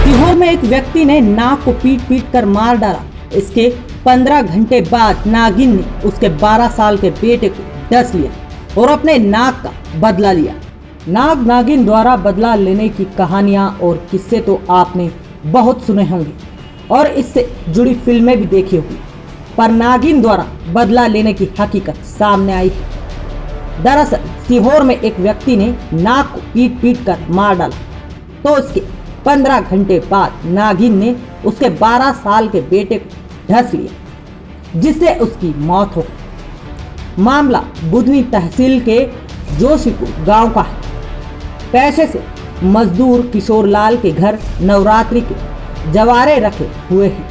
सीहोर में एक व्यक्ति ने नाक को पीट कर मार डाला। इसके 15 घंटे बाद नागिन ने उसके 12 साल के बेटे को डस लिया और अपने नाक का बदला लिया। नाग नागिन द्वारा बदला लेने की कहानियां और किस्से तो आपने बहुत सुने होंगे और इससे जुड़ी फिल्में भी देखी होगी, पर नागिन द्वारा बदला लेने की हकीकत सामने आई है। दरअसल सीहोर में एक व्यक्ति ने नाक को पीट कर मार डाला, तो उसके 15 घंटे बाद नागिन ने उसके 12 साल के बेटे को ढस लिया, जिससे उसकी मौत हो गई। मामला बुधनी तहसील के जोशीपुर गांव का है। पैसे से मजदूर किशोर लाल के घर नवरात्रि के जवारे रखे हुए हैं।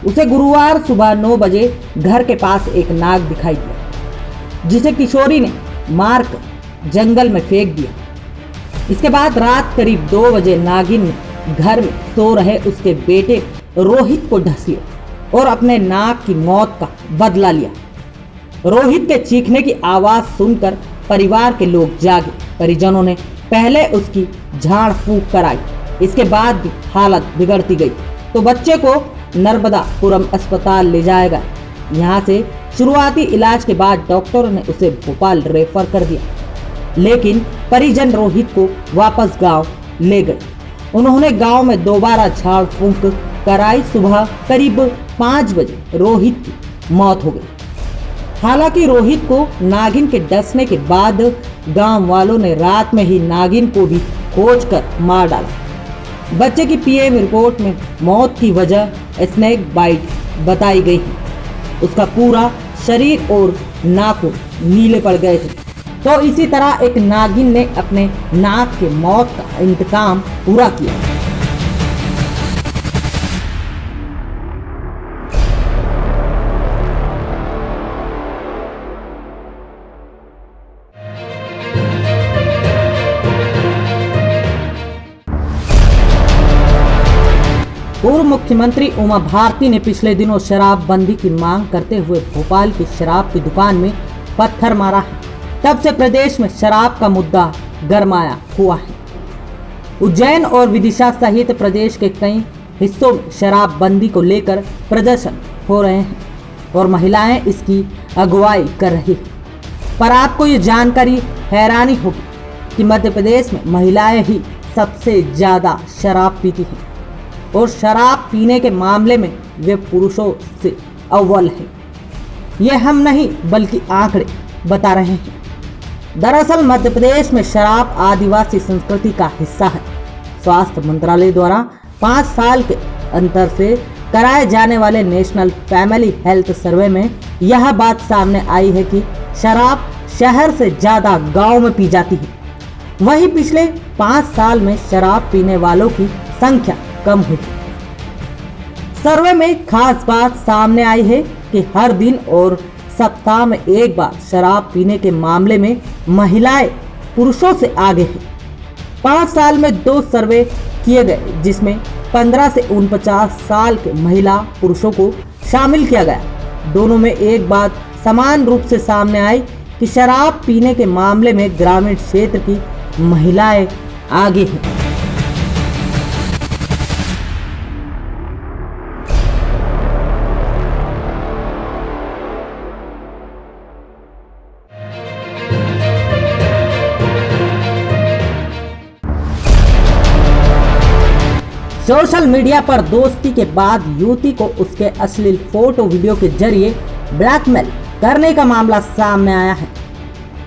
उसे गुरुवार सुबह 9 बजे घर के पास एक नाग दिखाई दिया, जिसे किशोरी ने मारकर जंगल में फेंक दिया। इसके बाद रात करीब 2 बजे नागिन ने घर में सो रहे उसके बेटे रोहित को ढस लिया और अपने नाग की मौत का बदला लिया। रोहित के चीखने की आवाज सुनकर परिवार के लोग जागे। परिजनों ने पहले उसकी झाड़ फूंक कराई। इसके बाद भी हालत बिगड़ती गई तो बच्चे को नर्मदापुरम अस्पताल ले जाया गया। यहाँ से शुरुआती इलाज के बाद डॉक्टरों ने उसे भोपाल रेफर कर दिया, लेकिन परिजन रोहित को वापस गांव ले गए। उन्होंने गांव में दोबारा झाड़ फूंक कराई। सुबह करीब 5 बजे रोहित की मौत हो गई। हालांकि रोहित को नागिन के डसने के बाद गांव वालों ने रात में ही नागिन को भी खोज कर मार डाला। बच्चे की पीएम रिपोर्ट में मौत की वजह स्नेक बाइट बताई गई है। उसका पूरा शरीर और नाखून नीले पड़ गए थे। तो इसी तरह एक नागिन ने अपने नाक के मौत का इंतकाम पूरा किया। पूर्व मुख्यमंत्री उमा भारती ने पिछले दिनों शराबबंदी की मांग करते हुए भोपाल की शराब की दुकान में पत्थर मारा है। तब से प्रदेश में शराब का मुद्दा गरमाया हुआ है। उज्जैन और विदिशा सहित प्रदेश के कई हिस्सों में शराबबंदी को लेकर प्रदर्शन हो रहे हैं और महिलाएं इसकी अगुवाई कर रही हैं। पर आपको ये जानकारी हैरानी होगी कि मध्य प्रदेश में महिलाएं ही सबसे ज्यादा शराब पीती हैं और शराब पीने के मामले में वे पुरुषों से अव्वल है। ये हम नहीं बल्कि आंकड़े बता रहे हैं। दरअसल मध्य प्रदेश में शराब आदिवासी संस्कृति का हिस्सा है। स्वास्थ्य मंत्रालय द्वारा 5 साल के अंतर से कराए जाने वाले नेशनल फैमिली हेल्थ सर्वे में यह बात सामने आई है कि शराब शहर से ज्यादा गांव में पी जाती है। वहीं पिछले 5 साल में शराब पीने वालों की संख्या कम हुई। सर्वे में खास बात सामने आई है कि हर दिन और सप्ताह में एक बार शराब पीने के मामले में महिलाएं पुरुषों से आगे हैं। 5 साल में 2 सर्वे किए गए, जिसमें 15 से 49 साल के महिला पुरुषों को शामिल किया गया। दोनों में एक बात समान रूप से सामने आई कि शराब पीने के मामले में ग्रामीण क्षेत्र की महिलाएं आगे हैं। सोशल मीडिया पर दोस्ती के बाद युवती को उसके अश्लील फोटो वीडियो के जरिए ब्लैकमेल करने का मामला सामने आया है।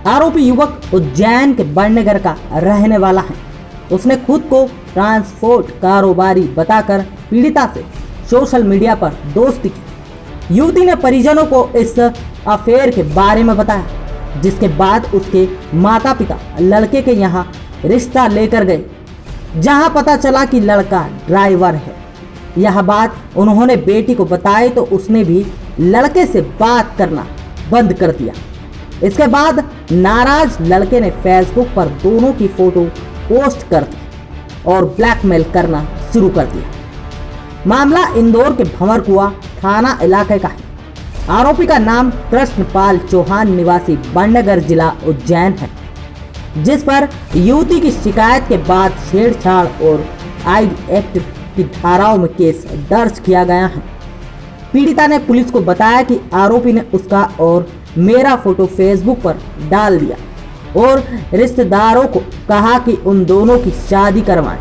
आरोपी युवक उज्जैन के बड़नगर का रहने वाला है। उसने खुद को ट्रांसपोर्ट कारोबारी बताकर पीड़िता से सोशल मीडिया पर दोस्ती की। युवती ने परिजनों को इस अफेयर के बारे में बताया, जिसके बाद उसके माता पिता लड़के के यहाँ रिश्ता लेकर गए, जहां पता चला कि लड़का ड्राइवर है। यह बात उन्होंने बेटी को बताई तो उसने भी लड़के से बात करना बंद कर दिया। इसके बाद नाराज लड़के ने फेसबुक पर दोनों की फोटो पोस्ट कर दी और ब्लैकमेल करना शुरू कर दिया। मामला इंदौर के भंवरकुआ थाना इलाके का है। आरोपी का नाम कृष्णपाल चौहान निवासी बंडगर जिला उज्जैन है, जिस पर युवती की शिकायत के बाद छेड़छाड़ और आईड एक्ट की धाराओं में केस दर्ज किया गया है। पीड़िता ने पुलिस को बताया कि आरोपी ने उसका और मेरा फोटो फेसबुक पर डाल दिया और रिश्तेदारों को कहा कि उन दोनों की शादी करवाएं।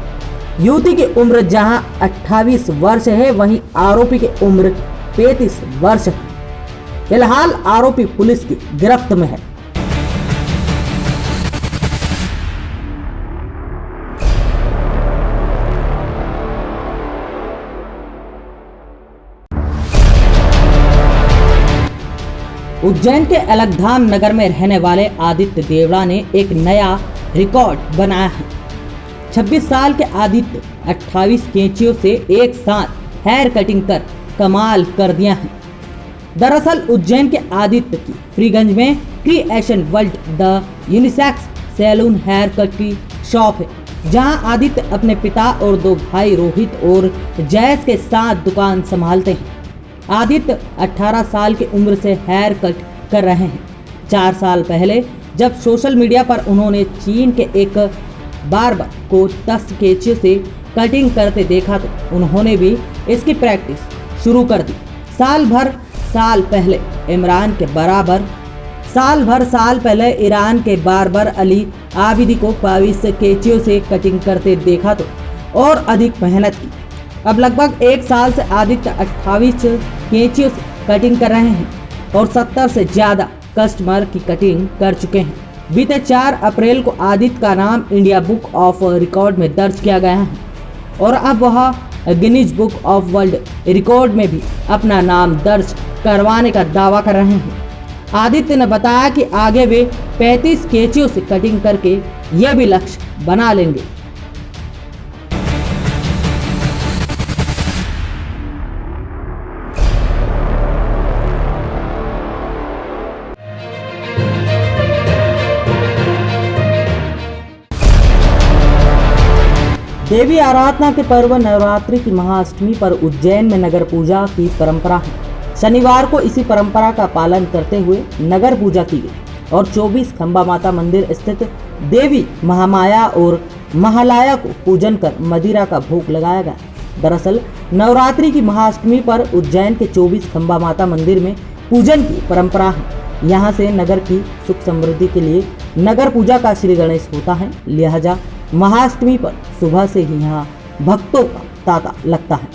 युवती की उम्र जहां 28 वर्ष है, वहीं आरोपी की उम्र 35 वर्ष है। फिलहाल आरोपी पुलिस की गिरफ्त में है। उज्जैन के अलगधाम नगर में रहने वाले आदित्य देवड़ा ने एक नया रिकॉर्ड बनाया है। 26 साल के आदित्य 28 कैंचियों से एक साथ हेयर कटिंग कर कमाल कर दिया है। दरअसल उज्जैन के आदित्य की फ्रीगंज में creation world the unisex salon hair cut की शॉप है, जहां आदित्य अपने पिता और 2 भाई रोहित और जयेश के साथ दुकान संभालते हैं। आदित्य 18 साल की उम्र से हेयर कट कर रहे हैं। 4 साल पहले जब सोशल मीडिया पर उन्होंने चीन के एक बार्बर को 10 कैंचियों से कटिंग करते देखा तो उन्होंने भी इसकी प्रैक्टिस शुरू कर दी। साल पहले ईरान के बार्बर अली आबिदी को 22 कैंचियों से कटिंग करते देखा तो और अधिक मेहनत की। अब लगभग 1 साल से आदित्य 28 कैंचियों से कटिंग कर रहे हैं और 70 से ज्यादा कस्टमर की कटिंग कर चुके हैं। बीते 4 अप्रैल को आदित्य का नाम इंडिया बुक ऑफ रिकॉर्ड में दर्ज किया गया है और अब वह Guinness book of world record में भी अपना नाम दर्ज करवाने का दावा कर रहे हैं। आदित्य ने बताया कि आगे वे 35 कैंचियों से कटिंग करके यह भी लक्ष्य बना लेंगे। देवी आराधना के पर्व नवरात्रि की महाअष्टमी पर उज्जैन में नगर पूजा की परंपरा है। शनिवार को इसी परंपरा का पालन करते हुए नगर पूजा की गई और 24 खंबा माता मंदिर स्थित देवी महामाया और महालया को पूजन कर मदिरा का भोग लगाया गया। दरअसल नवरात्रि की महाअष्टमी पर उज्जैन के 24 खंबा माता मंदिर में पूजन की परंपरा है। यहाँ से नगर की सुख समृद्धि के लिए नगर पूजा का श्री गणेश होता है। लिहाजा महाअष्टमी पर सुबह से ही यहाँ भक्तों का तांता लगता है।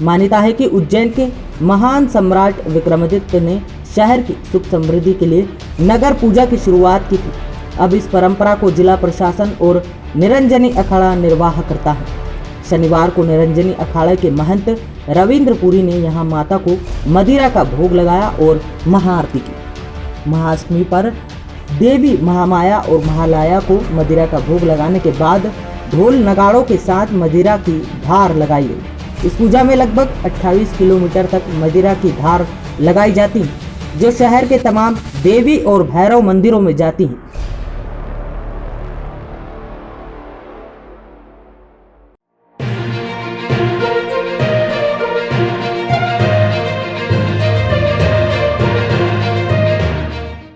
मान्यता है कि उज्जैन के महान सम्राट विक्रमादित्य ने शहर की सुख समृद्धि के लिए नगर पूजा की शुरुआत की थी। अब इस परंपरा को जिला प्रशासन और निरंजनी अखाड़ा निर्वाह करता है। शनिवार को निरंजनी अखाड़े के महंत रविंद्रपुरी ने यहाँ माता को मदिरा का भोग लगाया और महाआरती की। महाअष्टमी पर देवी महामाया और महालया को मदिरा का भोग लगाने के बाद ढोल नगाड़ों के साथ मदिरा की धार लगाई गई। इस पूजा में लगभग 28 किलोमीटर तक मदिरा की धार लगाई जाती है, जो शहर के तमाम देवी और भैरव मंदिरों में जाती है।